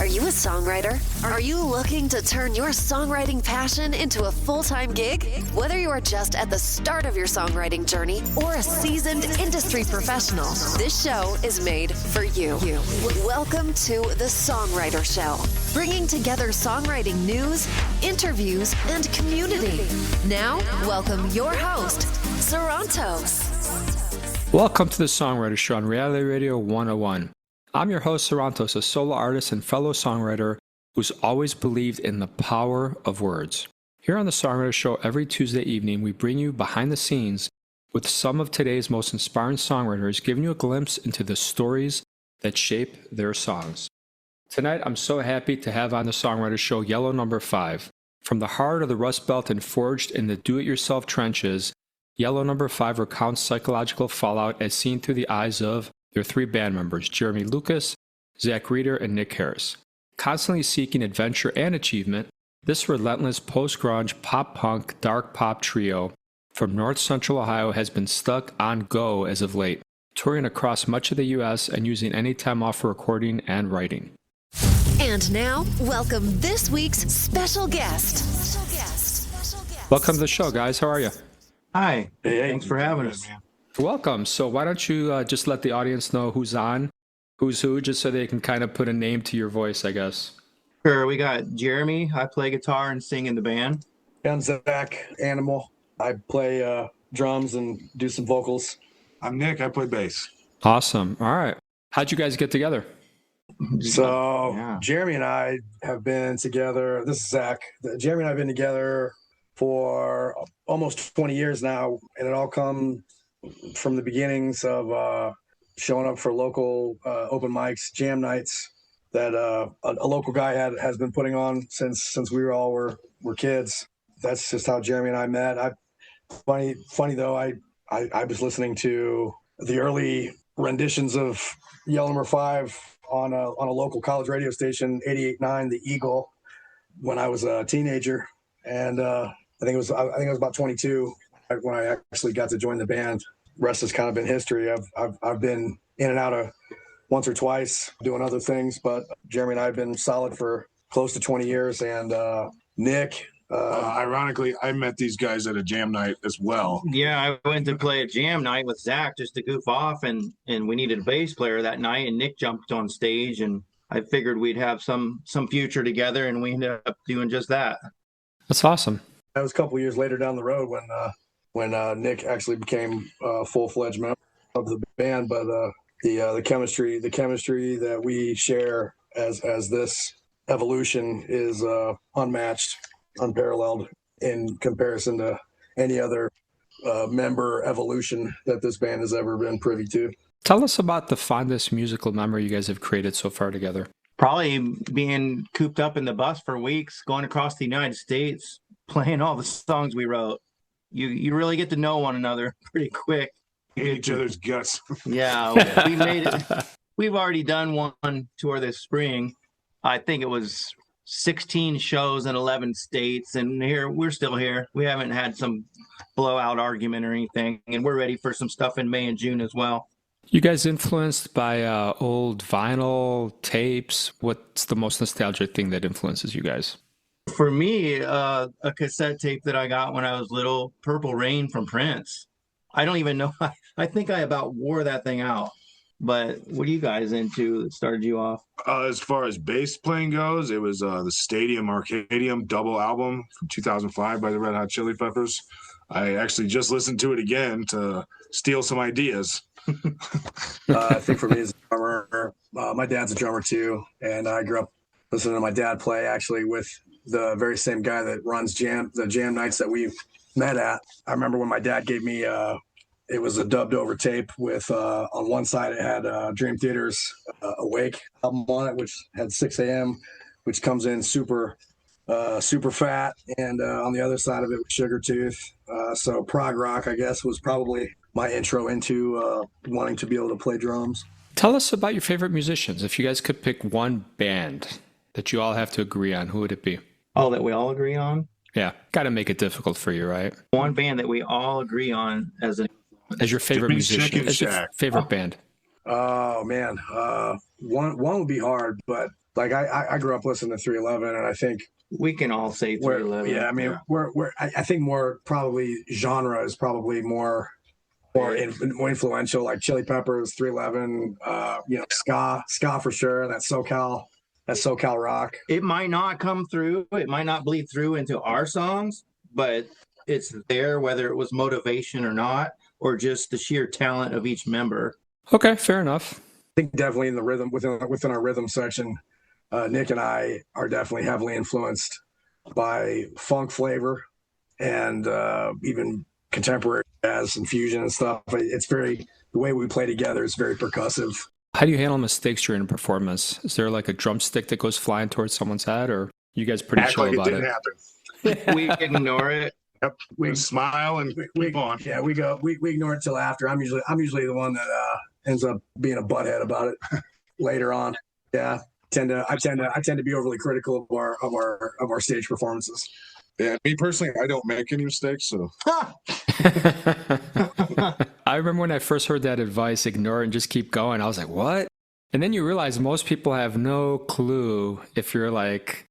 you a songwriter? Are you looking to turn your songwriting passion into a full-time gig? Whether you are just at the start of your songwriting journey or a seasoned industry professional, this show is made for you. Welcome to The Songwriter Show, bringing together songwriting news, interviews, and community. Now, welcome your host, Sarantos. Welcome to The Songwriter Show on Reality Radio 101. I'm your host, Sarantos, a solo artist and fellow songwriter who's always believed in the power of words. Here on The Songwriter Show, every Tuesday evening, we bring you behind the scenes with some of today's most inspiring songwriters, giving you a glimpse into the stories that shape their songs. Tonight, I'm so happy to have on The Songwriter Show Yellow No.5. From the heart of the Rust Belt and forged in the do-it-yourself trenches, Yellow No.5 recounts psychological fallout as seen through the eyes of their three band members, Jeremy Lucas, Zach Reeder, and Nick Harris. Constantly seeking adventure and achievement, this relentless post-grunge, pop-punk, dark pop trio from North Central Ohio has been stuck on go as of late, touring across much of the U.S. and using any time off for recording and writing. And now, welcome this week's special guest. Welcome to the show, guys. How are you? Hi. Hey, thanks for having us. Welcome. So why don't you just let the audience know who's on, who's who, just so they can kind of put a name to your voice, I guess. Sure. We got Jeremy. I play guitar and sing in the band. I'm Zach, Animal. I play drums and do some vocals. I'm Nick. I play bass. Awesome. All right. How'd you guys get together? So Jeremy and I have been together. This is Zach. Jeremy and I have been together for almost 20 years now, and it all come from the beginnings of showing up for local open mics, jam nights that a local guy has been putting on since we were kids. That's just how Jeremy and I met. Funny though, I was listening to the early renditions of Yellow No.5 on a local college radio station, 88.9 The Eagle, when I was a teenager, and I think it was about 22 when I actually got to join the band. Rest has kind of been history. I've been in and out of once or twice doing other things, but Jeremy and I have been solid for close to 20 years. And Nick. Ironically, I met these guys at a jam night as well. Yeah, I went to play a jam night with Zach just to goof off, and we needed a bass player that night, and Nick jumped on stage, and I figured we'd have some future together, and we ended up doing just that. That's awesome. That was a couple of years later down the road when Nick actually became a full-fledged member of the band, but the chemistry that we share as this evolution is unmatched, unparalleled in comparison to any other member evolution that this band has ever been privy to. Tell us about the fondest musical memory you guys have created so far together. Probably being cooped up in the bus for weeks, going across the United States, playing all the songs we wrote. You really get to know one another pretty quick. Each other's guts. Yeah, we made it. We've already done one tour this spring. I think it was 16 shows in 11 states, and we're still here. We haven't had some blowout argument or anything, and we're ready for some stuff in May and June as well. You guys influenced by old vinyl tapes? What's the most nostalgic thing that influences you guys? For me, a cassette tape that I got when I was little, Purple Rain from Prince. I don't even know. I think I about wore that thing out. But what are you guys into that started you off? As far as bass playing goes, it was the Stadium Arcadium double album from 2005 by the Red Hot Chili Peppers. I actually just listened to it again to steal some ideas. I think for me as a drummer, my dad's a drummer too, and I grew up listening to my dad play actually with the very same guy that runs the jam nights that we've met at. I remember when my dad gave me it was a dubbed over tape with on one side it had Dream Theater's Awake album on it, which had 6 a.m., which comes in super fat, and on the other side of it was Sugar Tooth. So prog rock, I guess, was probably my intro into wanting to be able to play drums. Tell us about your favorite musicians. If you guys could pick one band that you all have to agree on, who would it be? Oh, that we all agree on? Yeah, got to make it difficult for you, right? One band that we all agree on as your favorite musician, as your favorite band. Oh man, one would be hard, but like I grew up listening to 311, and I think we can all say 311. Yeah, I mean, I think more probably genre is probably more influential, like Chili Peppers, 311, ska for sure. That's SoCal rock. It might not come through. It might not bleed through into our songs, but it's there, whether it was motivation or not, or just the sheer talent of each member. Okay, fair enough. I think definitely in the rhythm within our rhythm section, Nick and I are definitely heavily influenced by funk flavor and even contemporary jazz and fusion and stuff. It's the way we play together is very percussive. How do you handle mistakes during a performance? Is there like a drumstick that goes flying towards someone's head, or you guys pretty chill about it? Happen. We ignore it. Yep. We smile and keep on. Yeah, we ignore it till after. I'm usually the one that ends up being a butthead about it later on. Yeah. I tend to be overly critical of our stage performances. Yeah, me personally, I don't make any mistakes. So I remember when I first heard that advice, ignore it and just keep going. I was like, what? And then you realize most people have no clue if you're like,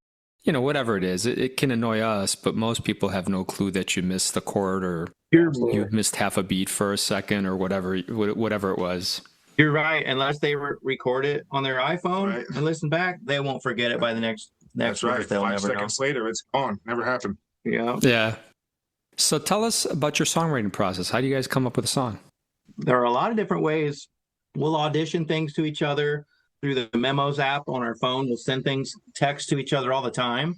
whatever it is. It can annoy us, but most people have no clue that you missed the chord or you missed half a beat for a second or whatever it was. You're right. Unless they record it on their iPhone and listen back, they won't forget it by the next. That's right. 5 seconds later, it's gone. Never happened. Yeah. Yeah. So tell us about your songwriting process. How do you guys come up with a song? There are a lot of different ways. We'll audition things to each other through the Memos app on our phone. We'll send text to each other all the time.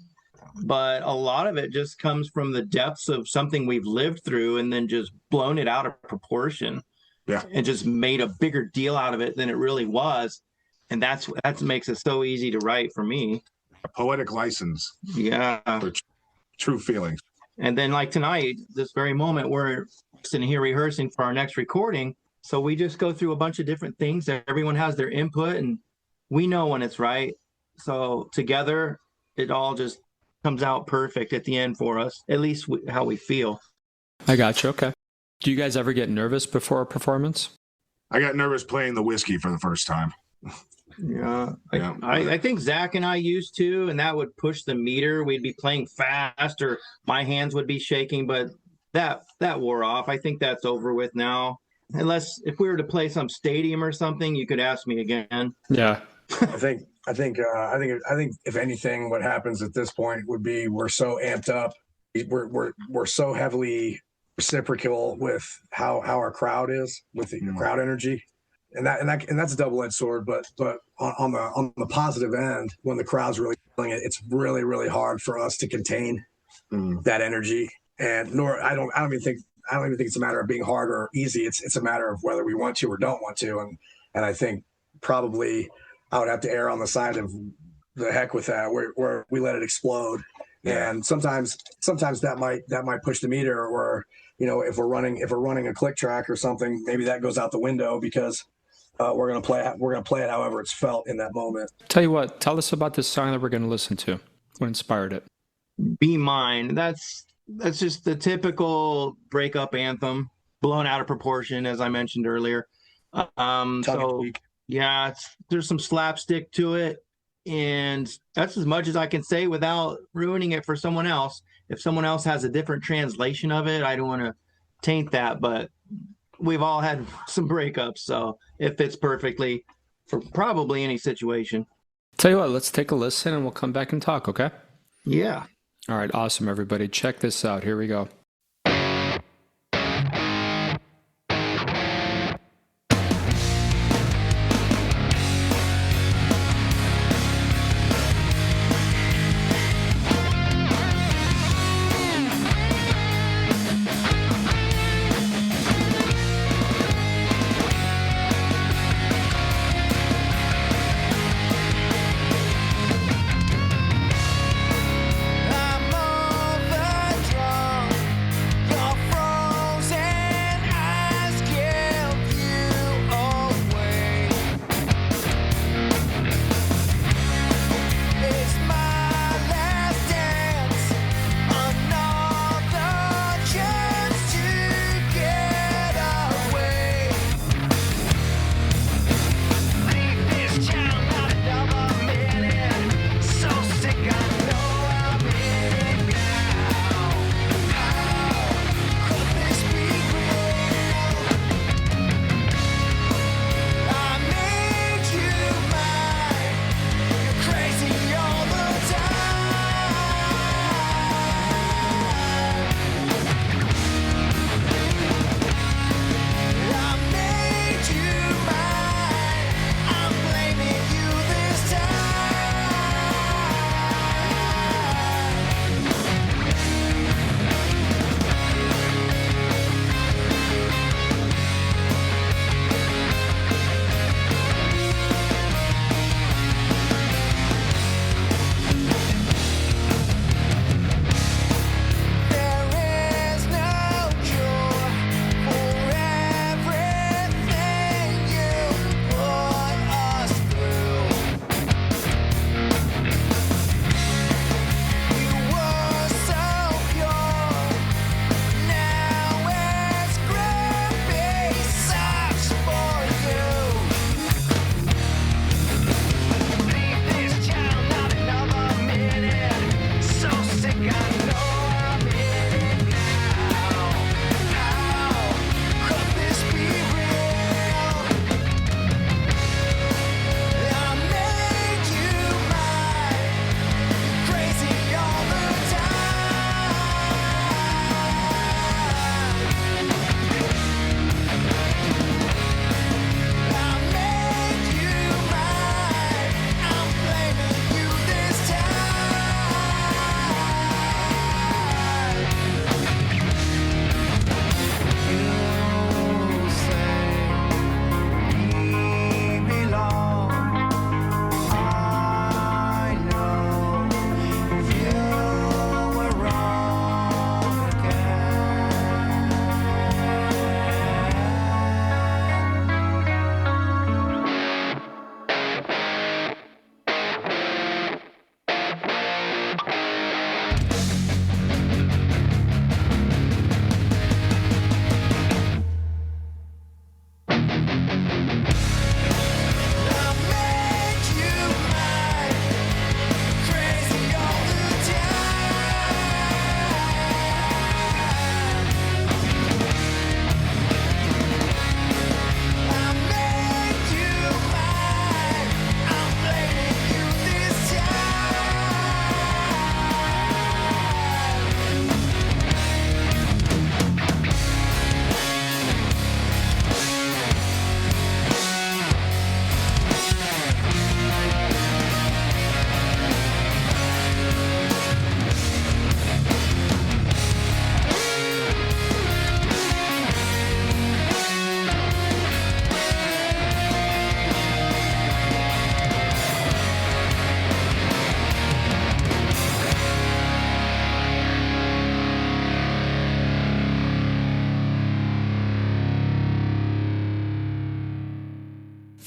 But a lot of it just comes from the depths of something we've lived through and then just blown it out of proportion. Yeah. And just made a bigger deal out of it than it really was. And that makes it so easy to write for me. A poetic license. Yeah. For true feelings. And then like tonight, this very moment, we're sitting here rehearsing for our next recording. So we just go through a bunch of different things. Everyone has their input and we know when it's right. So together, it all just comes out perfect at the end for us, at least how we feel. I got you. Okay. Do you guys ever get nervous before a performance? I got nervous playing the whiskey for the first time. Yeah. I think Zach and I used to, and that would push the meter. We'd be playing fast or my hands would be shaking, but that wore off. I think that's over with now. Unless if we were to play some stadium or something, you could ask me again. Yeah. I think if anything, what happens at this point would be we're so amped up. We're so heavily reciprocal with how our crowd is, with the crowd energy. And that's a double-edged sword, but on the positive end, when the crowd's really feeling it, it's really, really hard for us to contain that energy. And I don't even think it's a matter of being hard or easy. It's a matter of whether we want to or don't want to. And I think probably I would have to err on the side of the heck with that, where we let it explode. Yeah. And sometimes that might push the meter, or if we're running a click track or something, maybe that goes out the window because we're gonna play it however it's felt in that moment. Tell you what, tell us about this song that we're gonna listen to. What inspired it? Be Mine. That's just the typical breakup anthem, blown out of proportion, as I mentioned earlier. There's some slapstick to it, and that's as much as I can say without ruining it for someone else. If someone else has a different translation of it, I don't want to taint that, but we've all had some breakups, so it fits perfectly for probably any situation. Tell you what, let's take a listen and we'll come back and talk, okay? Yeah. All right, awesome, everybody. Check this out. Here we go. I'm overdrawn.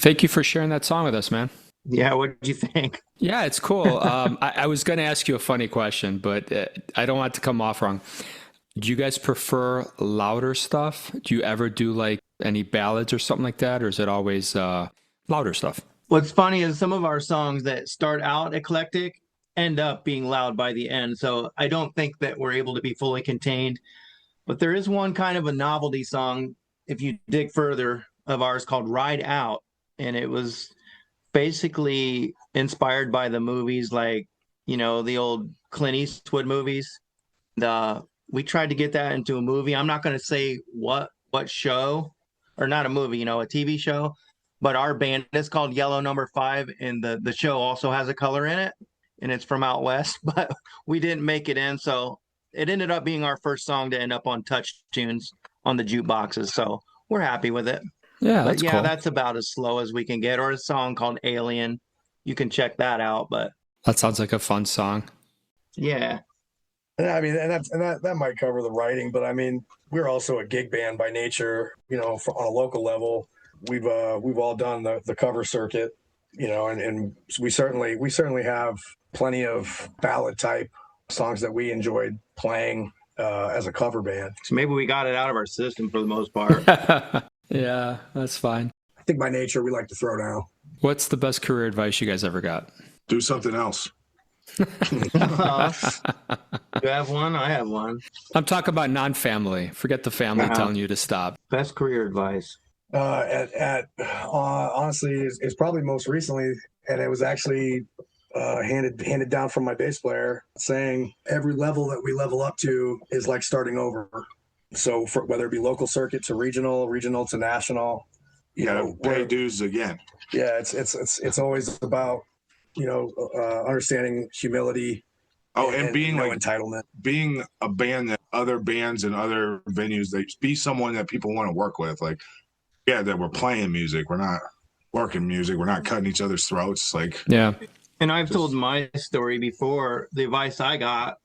Thank you for sharing that song with us, man. Yeah, what did you think? Yeah, it's cool. I was going to ask you a funny question, but I don't want it to come off wrong. Do you guys prefer louder stuff? Do you ever do like any ballads or something like that? Or is it always louder stuff? What's funny is some of our songs that start out eclectic end up being loud by the end. So I don't think that we're able to be fully contained. But there is one kind of a novelty song, if you dig further, of ours called Ride Out. And it was basically inspired by the movies like, the old Clint Eastwood movies. We tried to get that into a movie. I'm not going to say what show, or not a movie, a TV show, but our band is called Yellow No.5, and the show also has a color in it, and it's from out west, but we didn't make it in. So it ended up being our first song to end up on Touch Tunes on the jukeboxes. So we're happy with it. Yeah, But cool. that's about as slow as we can get. Or a song called Alien. You can check that out. But That sounds like a fun song. yeah. I mean, and that might cover the writing, but I mean, we're also a gig band by nature. On a local level, we've all done the cover circuit, and we certainly have plenty of ballad type songs that we enjoyed playing as a cover band. So maybe we got it out of our system for the most part. Yeah, that's fine. I think by nature we like to throw down. What's the best career advice you guys ever got? Do something else. You have one? I have one. I'm talking about non-family. Forget the family telling you to stop. Best career advice. Honestly, is probably most recently, and it was actually handed down from my bass player, saying every level that we level up to is like starting over. So whether it be local circuit to regional to national, you gotta pay dues again. Yeah, it's always about understanding humility. And being no like entitlement. Being a band that other bands and other venues, be someone that people want to work with. Like, yeah, that we're playing music, we're not working music, we're not cutting each other's throats. Like, yeah. And I've told my story before. The advice I got,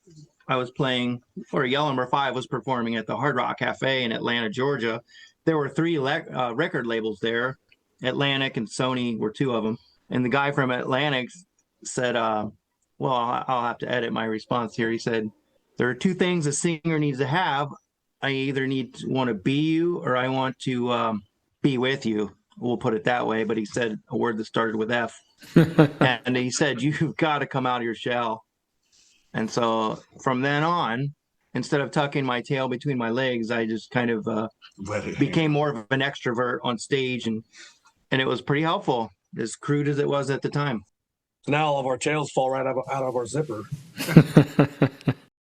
I was playing, or Yellow No.5 was performing at the Hard Rock Cafe in Atlanta, Georgia. There were 3 record labels there. Atlantic and Sony were 2 of them. And the guy from Atlantic said, well, I'll have to edit my response here. He said, there are 2 things a singer needs to have. I either want to be you, or I want to be with you. We'll put it that way. But he said a word that started with F. And he said, you've got to come out of your shell. And so from then on, instead of tucking my tail between my legs, I just kind of became more of an extrovert on stage. And it was pretty helpful, as crude as it was at the time. So now all of our tails fall right out of our zipper.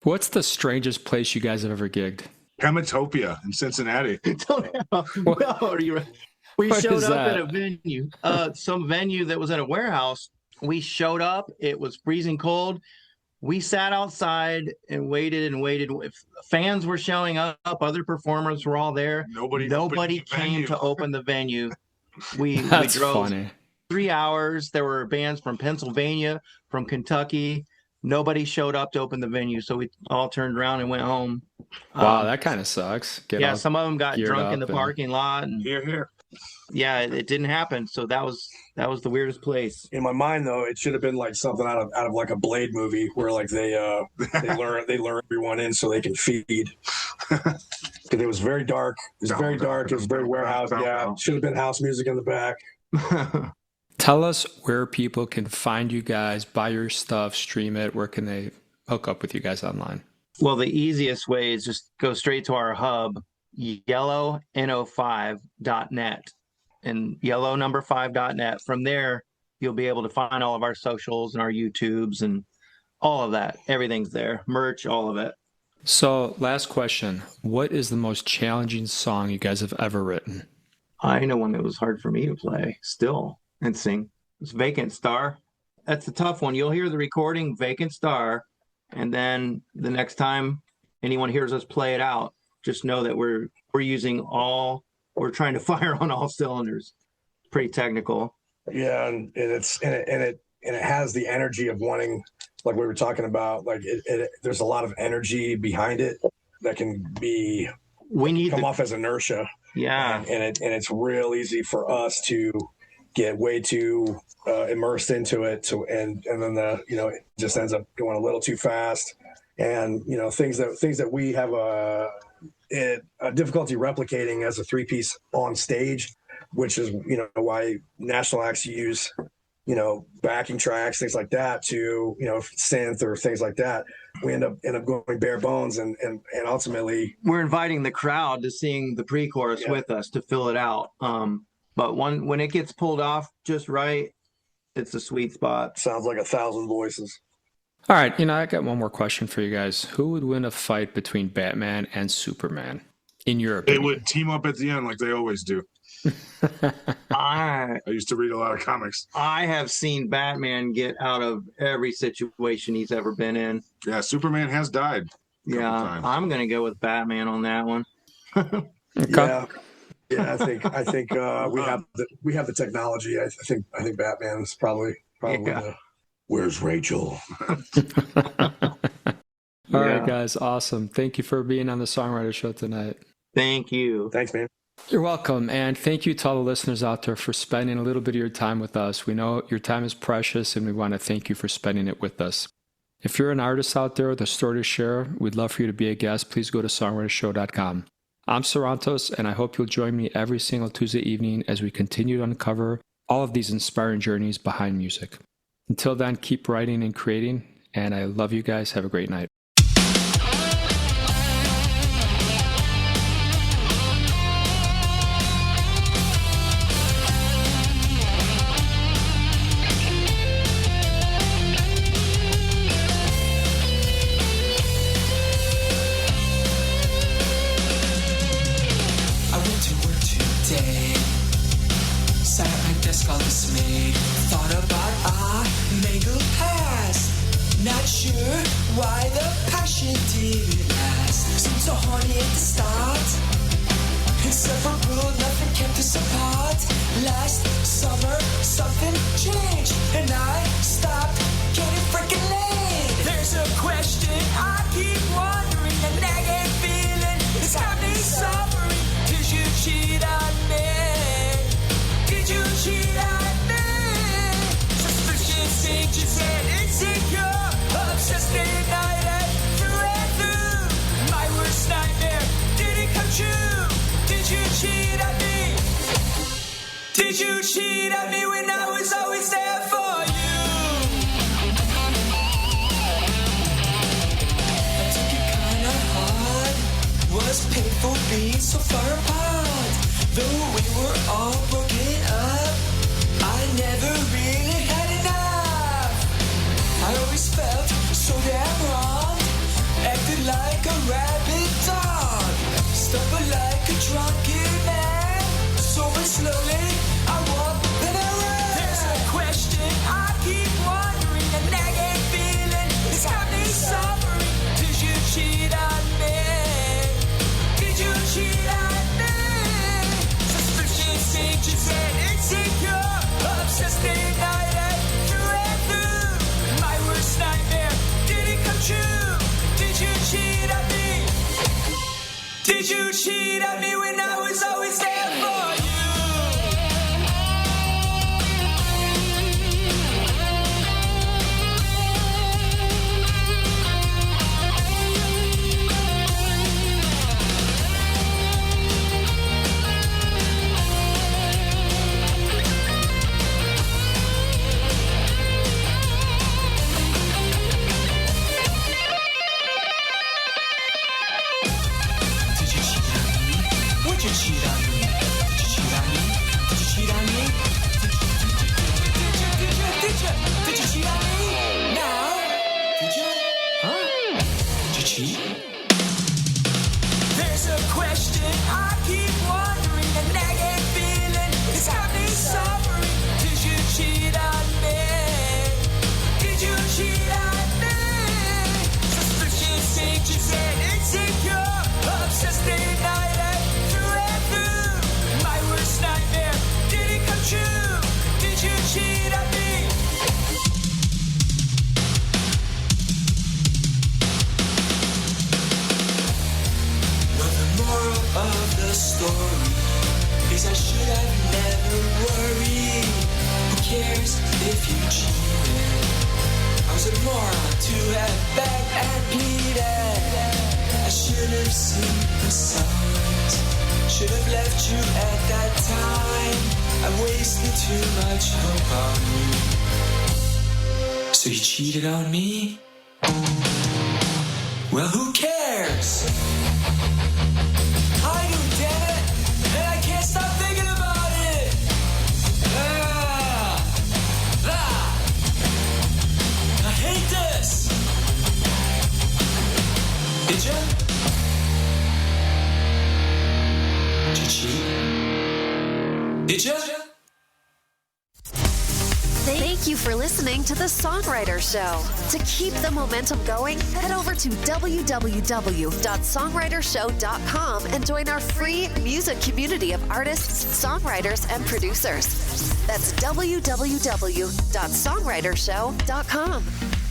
What's the strangest place you guys have ever gigged? Chematopia in Cincinnati. We showed up that? at a venue, some venue that was in a warehouse. We showed up. It was freezing cold. We sat outside and waited. If fans were showing up, other performers were all there. Nobody came to open the venue. We drove funny. 3 hours. There were bands from Pennsylvania, from Kentucky. Nobody showed up to open the venue, so we all turned around and went home. Wow, that kind of sucks. Some of them got drunk in the parking lot. And Here. yeah, it didn't happen. So that was the weirdest place. In my mind, though, it should have been like something out of like a Blade movie where like they lure everyone in so they can feed. Because it was very dark. It was very dark. It was very warehouse. Yeah, should have been house music in the back. Tell us where people can find you guys, buy your stuff, stream it. Where can they hook up with you guys online? Well, the easiest way is just go straight to our hub, yellowno5.net, and yellow5.net. From there, you'll be able to find all of our socials and our YouTubes and all of that. Everything's there. Merch, all of it. So, last question. What is the most challenging song you guys have ever written? I know one that was hard for me to play still and sing. It's Vacant Star. That's a tough one. You'll hear the recording, Vacant Star, and then the next time anyone hears us play it out, just know that we're trying to fire on all cylinders. Pretty technical. Yeah, and it has the energy of wanting, like we were talking about, like there's a lot of energy behind it that can come off as inertia. Yeah. And it's real easy for us to get way too immersed into it. And then it just ends up going a little too fast. And, things that we have a difficulty replicating as a 3-piece on stage, which is, why national acts use, backing tracks, things like that to, synth or things like that. We end up going bare bones and ultimately we're inviting the crowd to sing the pre-chorus with us to fill it out. But when it gets pulled off just right, it's a sweet spot. Sounds like 1,000 voices. All right, I got one more question for you guys. Who would win a fight between Batman and Superman, in your opinion? They would team up at the end like they always do. I used to read a lot of comics. I have seen Batman get out of every situation he's ever been in. Yeah, Superman has died. Times. I'm going to go with Batman on that one. Okay. Yeah, I think we have the technology. I think Batman is probably where's Rachel? All right, guys, awesome. Thank you for being on the Songwriter Show tonight. Thank you. Thanks, man. You're welcome, and thank you to all the listeners out there for spending a little bit of your time with us. We know your time is precious, and we want to thank you for spending it with us. If you're an artist out there with a story to share, we'd love for you to be a guest. Please go to songwritershow.com. I'm Sarantos, and I hope you'll join me every single Tuesday evening as we continue to uncover all of these inspiring journeys behind music. Until then, keep writing and creating, and I love you guys. Have a great night. Sat at my desk all dismayed. Thought about our mangled past. Not sure why the passion didn't last. Seemed so horny at the start. Inseparable, nothing kept us apart. Last summer, something changed, and I stopped getting freaking laid. There's a question I keep wondering, a nagging feeling is having suffering. Did you cheat on me? Did you cheat on me? Suspicion sinks and insecure, obsessed ignited through and through. My worst nightmare, did it come true? Did you cheat on me? Did you cheat on me when I was always there for you? I took it kinda hard, was painful being so far apart. Though we were all broken up, I never really had enough. I always felt so damn wrong, acted like a rabid dog, stumbled like a drunken man, sober slowly, I walk then I run. There's a question I keep wondering, a nagging feeling is having suffering. Did you cheat on me? Did you cheat on me? Anxious and insecure, obsessed ignited through and through. My worst nightmare, did it come true? Did you cheat on me? Did you cheat on me when I was always there for you? Did you cheat on me? Did you cheat on me? Did you cheat on me? Did you cheat on me? Now? Did you? Huh? Did you cheat? There's a question I keep wondering, a nagging feeling is having suffering. Did you cheat on me? Did you cheat on me? Suspicion sinks and insecure, obsessed ignited. Nightmare, did it come true? Did you cheat on me? Well, the moral of the story is I should have never worried. cares if you cheated? I was a moron to have begged and pleaded. I should have seen the signs. Should have left you at that time. I wasted too much hope on you. So you cheated on me? Well, who cares? I do, damn it, and I can't stop thinking about it. I hate this. Did you? Did you cheat? Did you? Thank you for listening to The Songwriter Show. To keep the momentum going, head over to www.songwritershow.com and join our free music community of artists, songwriters, and producers. That's www.songwritershow.com.